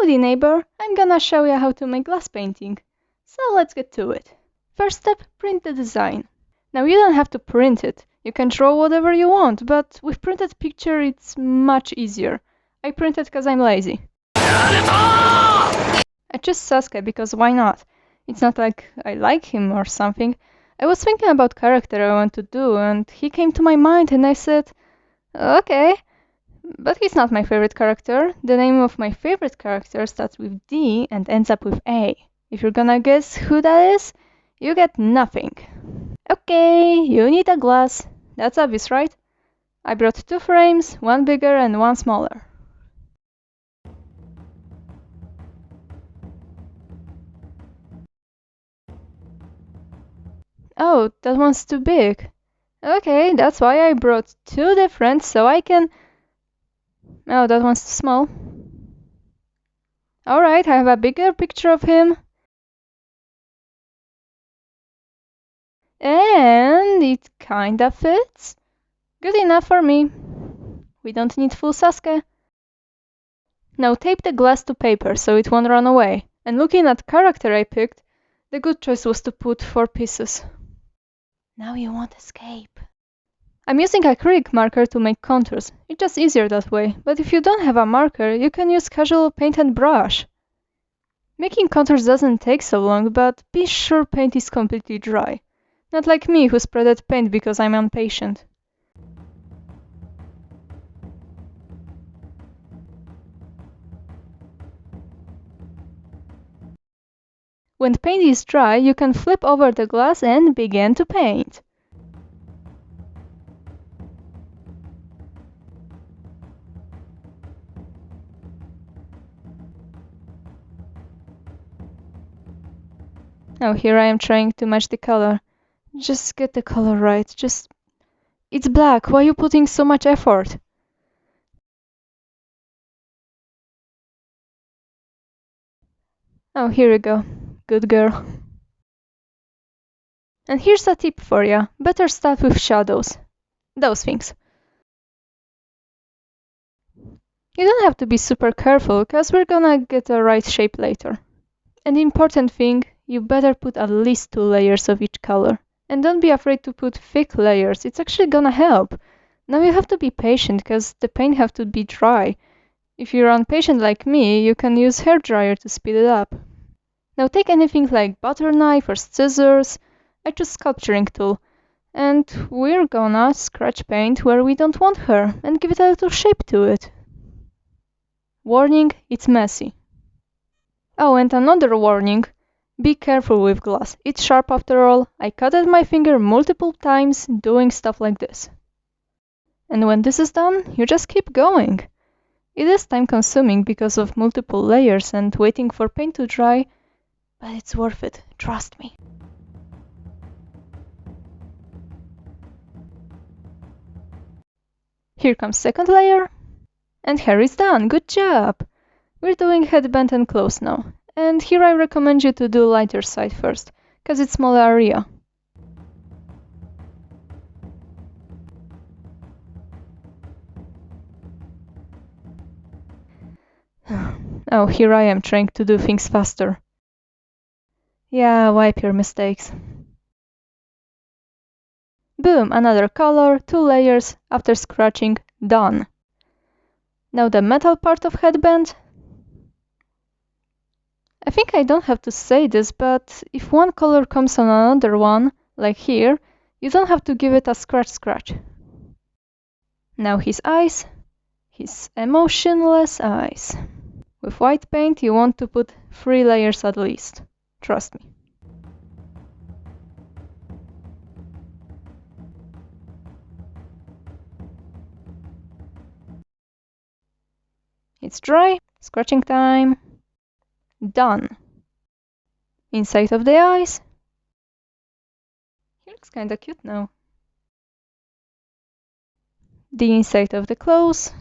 Howdy neighbor, I'm gonna show you how to make glass painting. So let's get to it. First step, print the design. Now you don't have to print it. You can draw whatever you want, but with printed picture it's much easier. I printed because I'm lazy. I chose Sasuke because why not? It's not like I like him or something. I was thinking about character I want to do and he came to my mind and I said, okay. But he's not my favorite character. The name of my favorite character starts with D and ends up with A. If you're gonna guess who that is, you get nothing. Okay, you need a glass. That's obvious, right? I brought 2 frames, one bigger and one smaller. Oh, that one's too big. Okay, that's why I brought 2 different so I can... Oh, that one's too small. Alright, I have a bigger picture of him. And it kinda fits. Good enough for me. We don't need full Sasuke. Now tape the glass to paper so it won't run away. And looking at the character I picked, the good choice was to put 4 pieces. Now you won't escape. I'm using acrylic marker to make contours. It's just easier that way, but if you don't have a marker, you can use casual paint and brush. Making contours doesn't take so long, but be sure paint is completely dry. Not like me who spreaded paint because I'm impatient. When paint is dry, you can flip over the glass and begin to paint. Now here I am trying to match the color. Just get the color right. It's black. Why are you putting so much effort? Oh, here we go. Good girl. And here's a tip for ya. Better start with shadows. Those things. You don't have to be super careful, cause we're gonna get a right shape later. And the important thing, you better put at least 2 layers of each color. And don't be afraid to put thick layers, it's actually gonna help. Now you have to be patient, cause the paint have to be dry. If you're impatient like me, you can use hairdryer to speed it up. Now take anything like butter knife or scissors. I choose sculpturing tool. And we're gonna scratch paint where we don't want her and give it a little shape to it. Warning, it's messy. Oh, and another warning. Be careful with glass. It's sharp after all. I cut at my finger multiple times doing stuff like this. And when this is done, you just keep going. It is time consuming because of multiple layers and waiting for paint to dry, but it's worth it, trust me. Here comes second layer. And hair is done, good job! We're doing headband and clothes now. And here I recommend you to do lighter side first, cause it's smaller area. Oh, here I am trying to do things faster. Yeah, wipe your mistakes. Boom, another color, 2 layers, after scratching, done. Now the metal part of headband. I think I don't have to say this, but if one color comes on another one, like here, you don't have to give it a scratch. Now his eyes, his emotionless eyes. With white paint you want to put 3 layers at least, trust me. It's dry, scratching time. Done. Inside of the eyes. He looks kinda cute now. The inside of the clothes.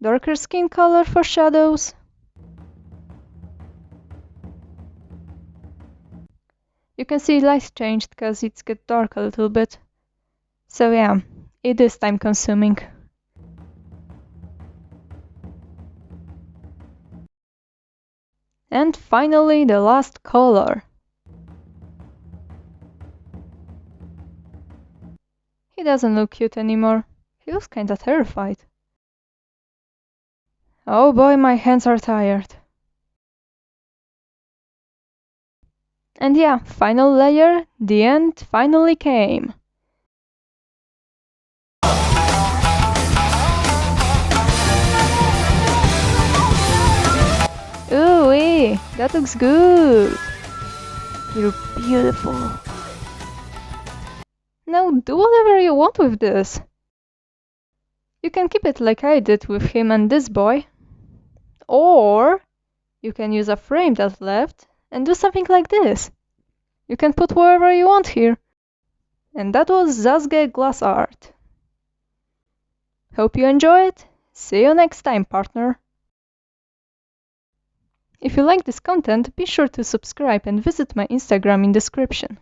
Darker skin color for shadows. You can see light changed because it's get dark a little bit. So yeah, it is time consuming. And finally, the last color. He doesn't look cute anymore. He looks kinda terrified. Oh boy, my hands are tired. And yeah, final layer, the end finally came. Ooh, that looks good. You're beautiful. Now do whatever you want with this. You can keep it like I did with him and this boy. Or you can use a frame that's left and do something like this. You can put wherever you want here. And that was Sasuke Glass Art. Hope you enjoy it. See you next time, partner. If you like this content, be sure to subscribe and visit my Instagram in description.